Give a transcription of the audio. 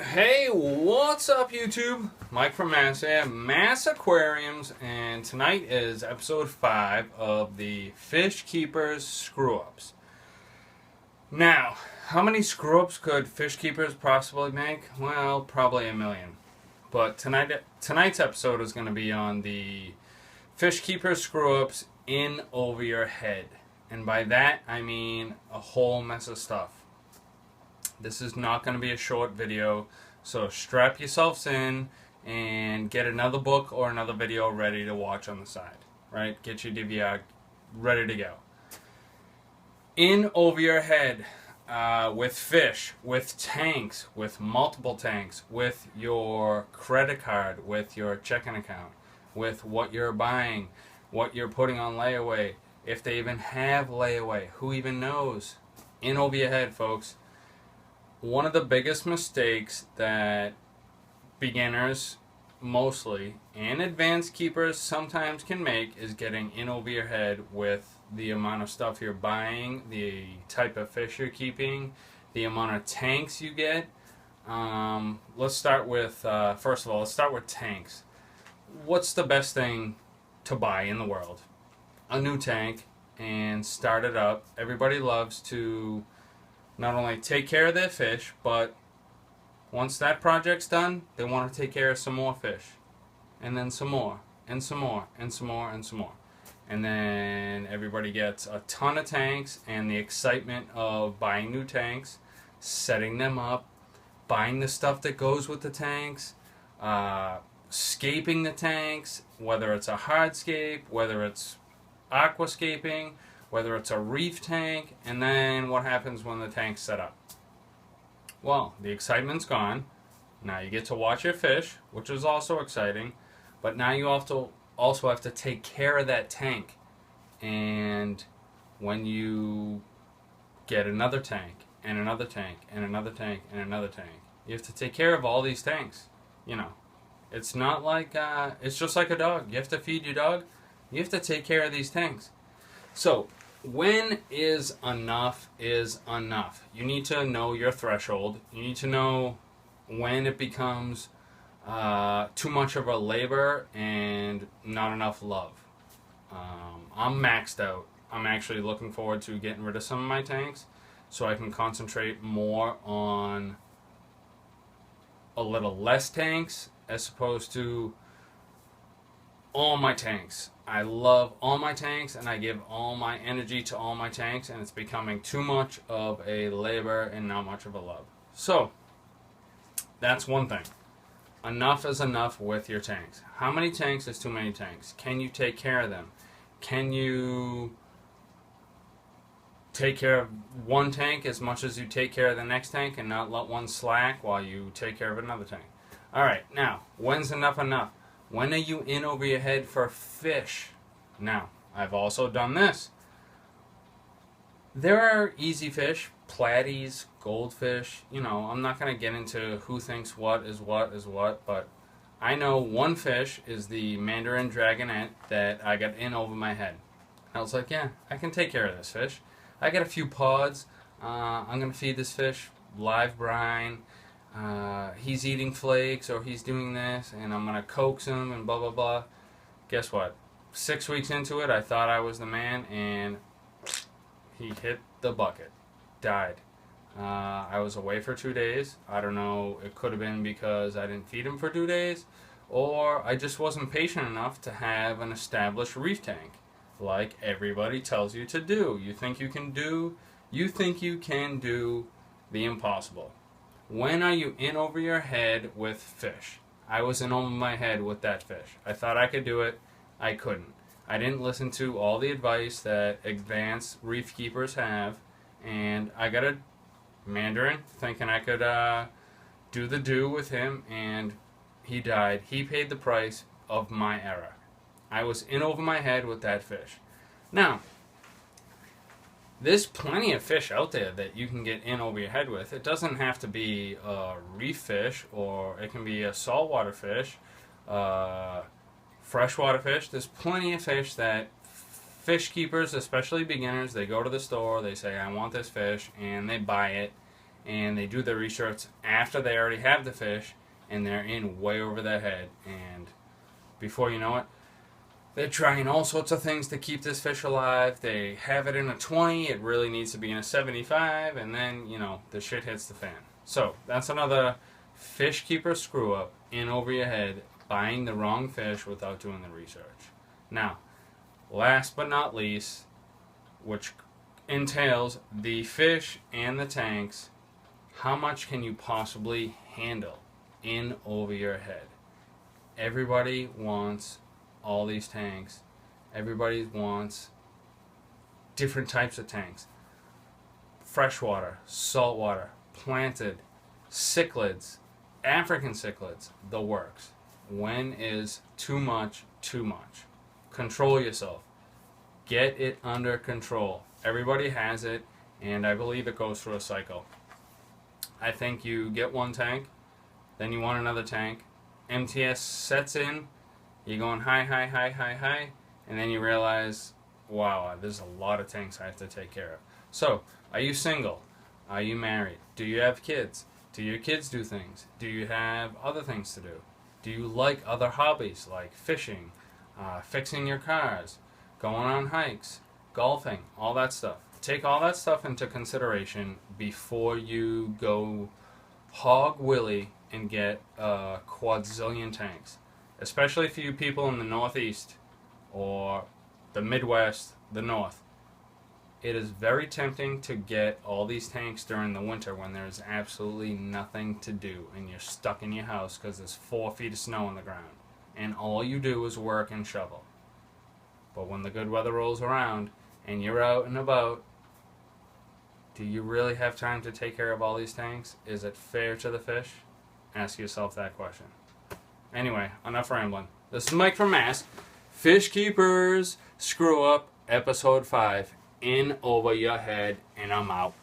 Hey, what's up YouTube? Mike from Mass here, Mass Aquariums, and tonight is episode 5 of the Fish Keepers Screw-Ups. Now, how many screw-ups could fish keepers possibly make? Well, probably a million. But tonight's episode is going to be on the Fish Keepers Screw-Ups in over your head. And by that, I mean a whole mess of stuff. This is not going to be a short video, so strap yourselves in and get another book or another video ready to watch on the side, right? Get your DVR ready to go. In over your head with fish, with tanks, with multiple tanks, with your credit card, with your checking account, with what you're buying, what you're putting on layaway, if they even have layaway, who even knows? In over your head, folks. One of the biggest mistakes that beginners mostly and advanced keepers sometimes can make is getting in over your head with the amount of stuff you're buying, the type of fish you're keeping, the amount of tanks you get. Let's start with, first of all, let's start with tanks. What's the best thing to buy in the world? A new tank and start it up. Everybody loves to not only take care of their fish, but once that project's done, they want to take care of some more fish. And then some more, and some more, and some more, and some more. And then everybody gets a ton of tanks and the excitement of buying new tanks, setting them up, buying the stuff that goes with the tanks, scaping the tanks, whether it's a hardscape, whether it's aquascaping, whether it's a reef tank, and then what happens when the tank's set up? Well, the excitement's gone. Now you get to watch your fish, which is also exciting, but now you also have to take care of that tank. And when you get another tank, and another tank, and another tank, and another tank, you have to take care of all these tanks. You know, it's not like, it's just like a dog. You have to feed your dog. You have to take care of these tanks. So, when is enough is enough? You need to know your threshold. You need to know when it becomes too much of a labor and not enough love. I'm maxed out. I'm actually looking forward to getting rid of some of my tanks so I can concentrate more on a little less tanks as opposed to all my tanks. I love all my tanks and I give all my energy to all my tanks, and it's becoming too much of a labor and not much of a love. So, that's one thing. Enough is enough with your tanks. How many tanks is too many tanks? Can you take care of them? Can you take care of one tank as much as you take care of the next tank and not let one slack while you take care of another tank? Alright, now, when's enough enough? When are you in over your head for fish? Now, I've also done this. There are easy fish, platies, goldfish. You know, I'm not going to get into who thinks what is what, but I know one fish is the Mandarin Dragonet that I got in over my head. I was like, yeah, I can take care of this fish. I got a few pods. I'm going to feed this fish live brine. He's eating flakes or he's doing this and I'm gonna coax him and blah blah blah. Guess what? 6 weeks into it, I thought I was the man and he hit the bucket. Died. I was away for 2 days. I don't know, it could have been because I didn't feed him for 2 days, or I just wasn't patient enough to have an established reef tank like everybody tells you to do. You think you can do the impossible. When are you in over your head with fish? I was in over my head with that fish. I thought I could do it. I couldn't. I didn't listen to all the advice that advanced reef keepers have, and I got a Mandarin thinking I could do with him, and he died. He paid the price of my error. I was in over my head with that fish. Now, there's plenty of fish out there that you can get in over your head with. It doesn't have to be a reef fish, or it can be a saltwater fish, freshwater fish. There's plenty of fish that fish keepers, especially beginners, they go to the store, they say, I want this fish, and they buy it, and they do their research after they already have the fish, and they're in way over their head. And before you know it, they're trying all sorts of things to keep this fish alive. They have it in a 20, it really needs to be in a 75, and then, the shit hits the fan. So, that's another fish keeper screw up, in over your head, buying the wrong fish without doing the research. Now, last but not least, which entails the fish and the tanks, how much can you possibly handle in over your head? Everybody wants all these tanks. Everybody wants different types of tanks. Freshwater, saltwater, planted, cichlids, African cichlids, the works. When is too much too much? Control yourself. Get it under control. Everybody has it, and I believe it goes through a cycle. I think you get one tank, then you want another tank. MTS sets in, you're going high, high, high, high, high, and then you realize, wow, there's a lot of tanks I have to take care of. So, are you single? Are you married? Do you have kids? Do your kids do things? Do you have other things to do? Do you like other hobbies like fishing, fixing your cars, going on hikes, golfing, all that stuff? Take all that stuff into consideration before you go hog willy and get a quadzillion tanks. Especially for you people in the Northeast or the Midwest, the North. It is very tempting to get all these tanks during the winter when there's absolutely nothing to do and you're stuck in your house because there's 4 feet of snow on the ground and all you do is work and shovel. But when the good weather rolls around and you're out and about, do you really have time to take care of all these tanks? Is it fair to the fish? Ask yourself that question. Anyway, enough rambling. This is Mike from Mass. Fish Keepers Screw Up, Episode 5. In over your head, and I'm out.